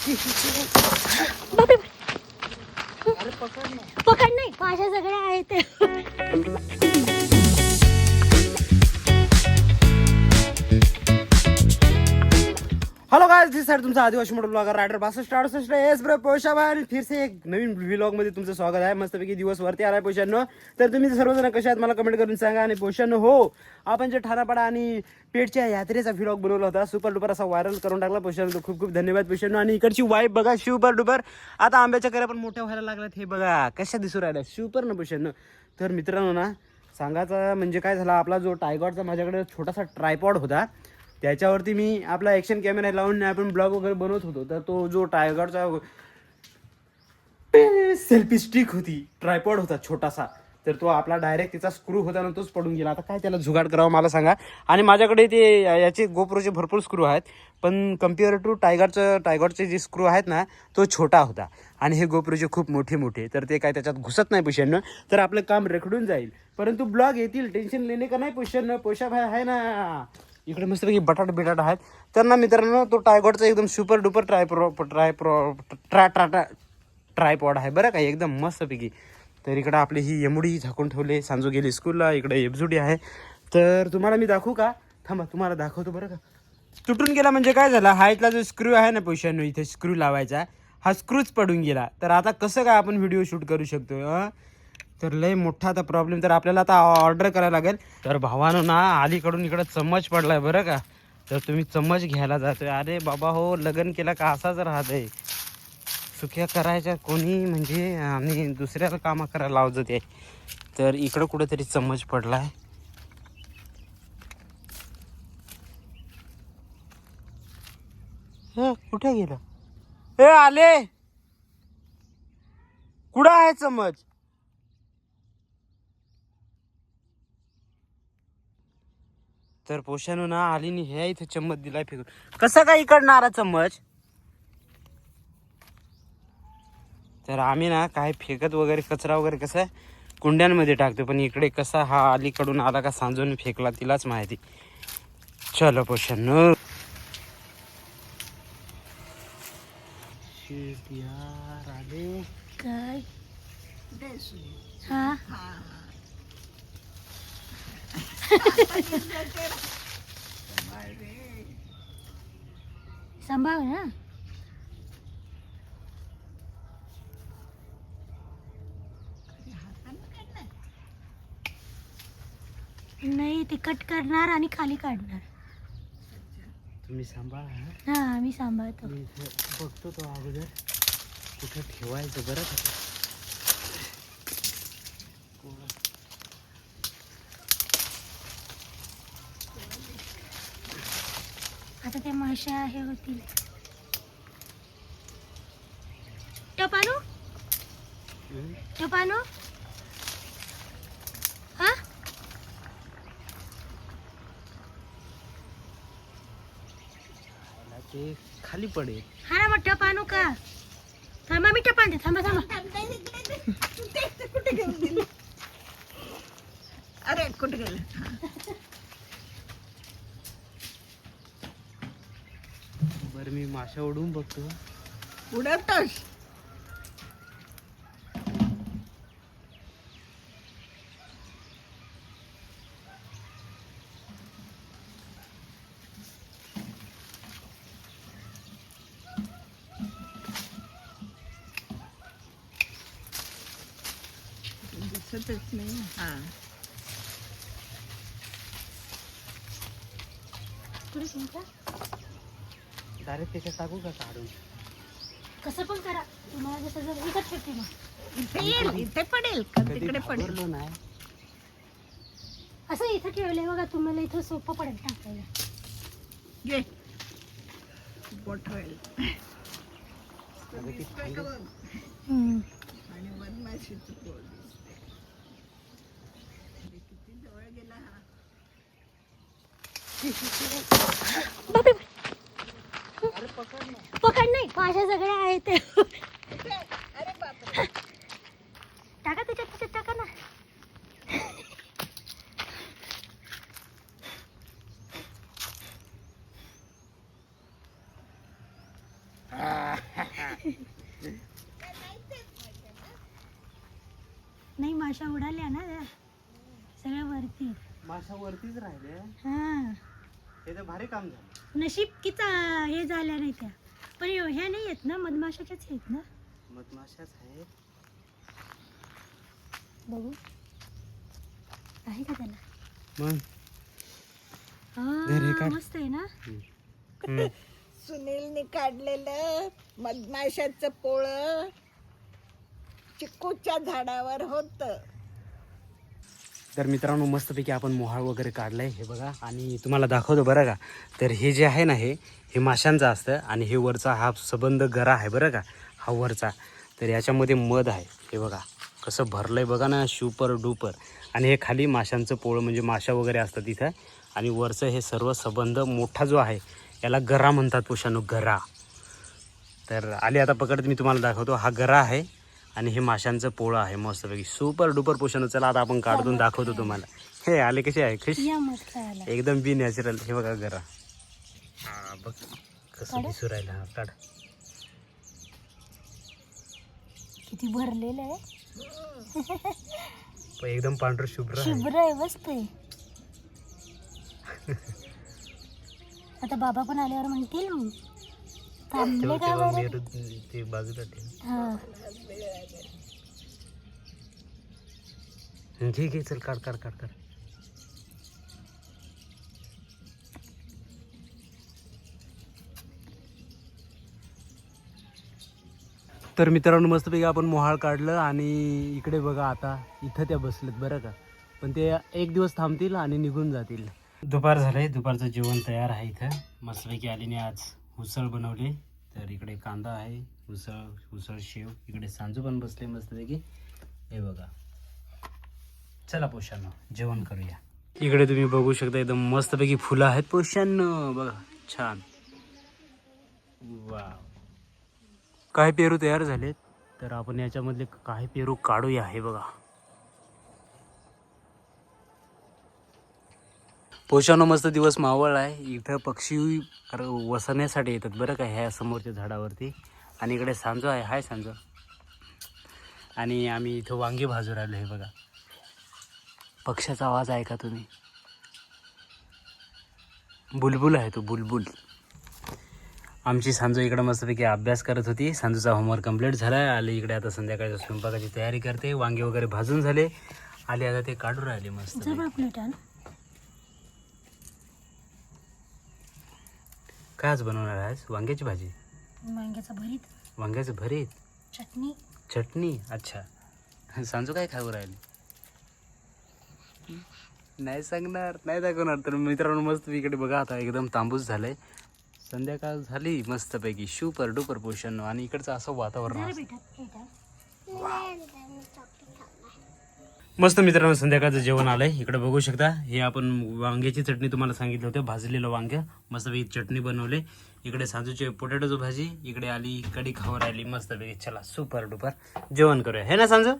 बापरे. पकड नाही, पाशा सगळ्या आहेत. हेलो गाइस, दिस सर तुमचा आदिवासी मोटर ब्लॉगर रायडर 6268 एस ब्रो पोशा भाई आणि फिर से एक नवीन व्लॉग मध्ये तुमचं स्वागत आहे. मस्तपैकी दिवस वरती आलाय पोशांनो. तर तुम्ही सर्वजण कशा आहात मला कमेंट करून सांगा. आणि पोशांनो हो, आपण जे ठाणापाडा आणि पेठच्या यात्रेचा व्लॉग बनवला होता, सुपर डुपर असा व्हायरल करून टाकला पोशांनो. खूप खूप धन्यवाद पोशांनो. आणि इकडची वाईब बघा, सुपर डुपर. आता आंब्याच्या कऱ्या पण मोठ्या व्हायला लागल्यात. हे बघा कशा दिसू राहिल्या, सुपर ना पोशांनो. तर मित्रांनो ना, सांगायचं म्हणजे काय झालं, आपला जो टायगॉडचा माझ्याकडे छोटासा ट्रायपॉड होता, त्याच्यावरती मी आपला ॲक्शन कॅमेरा लावून आपण ब्लॉग वगैरे बनवत होतो. तर तो जो टायगरचा सेल्फी स्टिक होती, ट्रायपॉड होता छोटासा, तर तो आपला डायरेक्ट तिचा स्क्रू होता ना, तोच पडून गेला. आता काय त्याला जुगाड करावं मला सांगा. आणि माझ्याकडे ते याचे गोप्रोचे भरपूर स्क्रू आहेत, पण कम्पेअर टू टायगरचे जे स्क्रू आहेत ना, तो छोटा होता. आणि हे गोप्रोचे खूप मोठे मोठे, तर ते काय त्याच्यात घुसत नाही पुष्यानं, तर आपलं काम रेखडून जाईल. परंतु ब्लॉग येतील, टेन्शन लेणे का नाही पुष्यानं. पोशा भाई आहे ना, इकडे मस्तपैकी बटाट बिटाट आहेत. तर ना मित्रांनो, तो टायगॉडचा एकदम सुपर डुपर ट्रायपॉड आहे बरं का, एकदम मस्तपैकी. तर इकडं आपली ही यमुडी झाकून ठेवले, सांजू गेली स्कूलला. इकडे एफजुडी आहे. तर तुम्हाला मी दाखवू का, थांबा तुम्हाला दाखवतो बरं का. तुटून गेला म्हणजे काय झालं, हा इथला जो स्क्रू आहे ना पैशांनो, इथे स्क्रू लावायचा, हा स्क्रूच पडून गेला. तर आता कसं काय आपण व्हिडिओ शूट करू शकतो. तर लय मोठा आता प्रॉब्लेम. तर आपल्याला आता ऑर्डर करायला लागेल. तर भावानं ना अलीकडून इकडं चम्मच पडलाय बरं का, तर तुम्ही चम्मच घ्यायला जातोय. अरे बाबा हो, लग्न केला का असाच राहतंय, सुख्या करायच्या कोणी म्हणजे, आणि दुसऱ्याला कामं करायला लावत ते. तर इकडं कुठेतरी चम्मच पडलाय. कुठे गेलं हे, आले कुठं आहे चम्मच. तर पोशानो ना आलीनी हे इथे चम्मच दिलाय फेकून. कसा काय इकडणारा चम्मच. तर आम्ही ना काय फेकत वगैरे कचरा वगैरे कसं कुंड्यांमध्ये टाकतो, पण इकडे कसा हा अलीकडून आला का सांजून फेकला तिलाच माहिती. चलो पोशानो. यार आले काय हा सांभाळ ना. नाही, ते कट करणार आणि खाली काढणार. तुम्ही सांभाळा. हा, आम्ही सांभाळतो. मी बघतो तो अगोदर कुठं ठेवायचं बरं का. आता ते माश्या हे होतील. टपानू टपानू हा, ते खाली पडेल. हा ना, मग टपानू का. थांबा, मी टपान दे. थांबा थांबा. कुठे घेऊन गेली. अरे कुठे गेले. बरं मी माशा उडवून बघतो. उडवतोस. दिसतच नाही. हा, पुढे तुमचा डायरेक्ट त्याच्यात टाकू का काढून. कसं पण करा, तुम्हाला जसं जर इथं ठेवते मग. इथे येईल, इथे पडेल का कधी तिकडे पडेल. घाबरलो नाही. असं इथं ठेवलंय बघा, तुम्हाला इथं सोपं पडेल टाकायला. घे बोट होईल. अगं ती खाली. आणि मधमाशीचं पोळ दिसते. किती जवळ गेला हा. बापरे. पकड नाही, पाशा सगळ्या आहेत. अरे बापरे. टाका त्याच्यात टाका ना. नाही माशा उडाल्या ना त्या सगळ्या वरती. माशा वरतीच राहिले. हा हे तर भारी काम झालं. नशीब किती हे झाल्या नाही त्या. पण ह्या नाही आहेत ना, मधमाशाच्याच आहेत ना. मधमाशाच आहे. बघू आहे का त्याला. मग हा मस्त आहे ना. सुनीलने काढलेलं मधमाशाचं पोळं चिकूच्या झाडावर होत. तर मित्रांनो मस्तपैकी आपण मोहाळ वगैरे काढलंय हे बघा. आणि तुम्हाला दाखवतो बरं का. तर हे जे आहे ना हे माशांचं असतं. आणि हे वरचा हा सबंध गरा आहे बरं का, हा वरचा. तर याच्यामध्ये मध आहे हे बघा कसं भरलंय बघा ना, सुपर डुपर. आणि हे खाली माशांचं पोळं म्हणजे माशा वगैरे असतात तिथं. आणि वरचं हे सर्व सबंध मोठा जो आहे याला गरा म्हणतात पोषानो, गरा. तर आली आता पकडत मी तुम्हाला दाखवतो. हा गरा आहे आणि हे माशांचं पोळं आहे मस्तपैकी सुपर डुपर पोषण. चला आता आपण काढून दाखवतो तुम्हाला. हे आले कसे आहे, खुश या मस्त आला. एकदम बी नॅचरल. हे बघा गरा. हा बघ कसं दिसू राहिलं. हा काढ. किती भरलेलं आहे. एकदम पांढरं शुभ्र आहे. शुभ्र आहे मस्त आहे. आता बाबा पण आल्यावर म्हणतील मग थांबले का बरं. ते बाजूला ठेव. हा घे चल काढ काढ काढ काढ. तर मित्रांनो मस्तपैकी आपण मोहाळ काढलं. आणि इकडे बघा आता इथं त्या बसलेत बरं का. पण ते एक दिवस थांबतील आणि निघून जातील. दुपार झालंय, दुपारचं जेवण तयार आहे इथं. मस्तपैकी आलीने आज उसळ बनवली. तर इकडे कांदा आहे, उसळ शेव. इकडे सांजू पण बसले मस्तपैकी. हे बघा. चला पोषांनो जेवण करूया. इकडे तुम्ही बघू शकता एकदम मस्तपैकी फुलं आहेत पोषांनो बघा छान. वा काही पेरू तयार झालेत. तर आपण याच्यामधले काही पेरू काढूया. हे बघा पोषानो मस्त दिवस मावळ आहे. इथं पक्षी वसण्यासाठी येतात बरं का ह्या समोरच्या झाडावरती. आणि इकडे सांजो आहे. हाय सांजो. आणि आम्ही इथं वांगे भाजू राहिलो. हे बघा पक्ष्याचा आवाज आहे का तुम्ही. बुलबुल आहे तो बुलबुल. आमची सांजू इकडे मस्तपैकी अभ्यास करत होती. सांजूचा होमवर्क कंप्लीट झाला आहे. आले इकडे आता संध्याकाळच्या स्वयंपाकाची तयारी करते. वांगे वगैरे भाजून झाले. आले आता ते काढून राहिले मस्त. प्लेट आण. काय आज बनवणार आहेस. वांग्याची भाजी, वांग्याचं भरीत, वांग्याचं भरीत, चटणी. चटणी. अच्छा सांजू काय खाऊ राहिले. नाही सांगणार, नाही दाखवणार. तर मित्रांनो मस्त इकडे बघा आता एकदम तांबूस झालंय. संध्याकाळ झाली मस्तपैकी सुपर डुपर पोषण. आणि इकडचं असं वातावरण मस्त. मित्रांनो संध्याकाळचं जेवण आलंय. इकडे बघू शकता. हे आपण वांग्याची चटणी तुम्हाला सांगितलं होतं. भाजलेलं वांग मस्तपैकी चटणी बनवले. इकडे सांजूचे पोटॅटोची भाजी. इकडे आली कढी खाऊ राहिली मस्तपैकी. चला सुपर डुपर जेवण करूया. हे ना सांजू.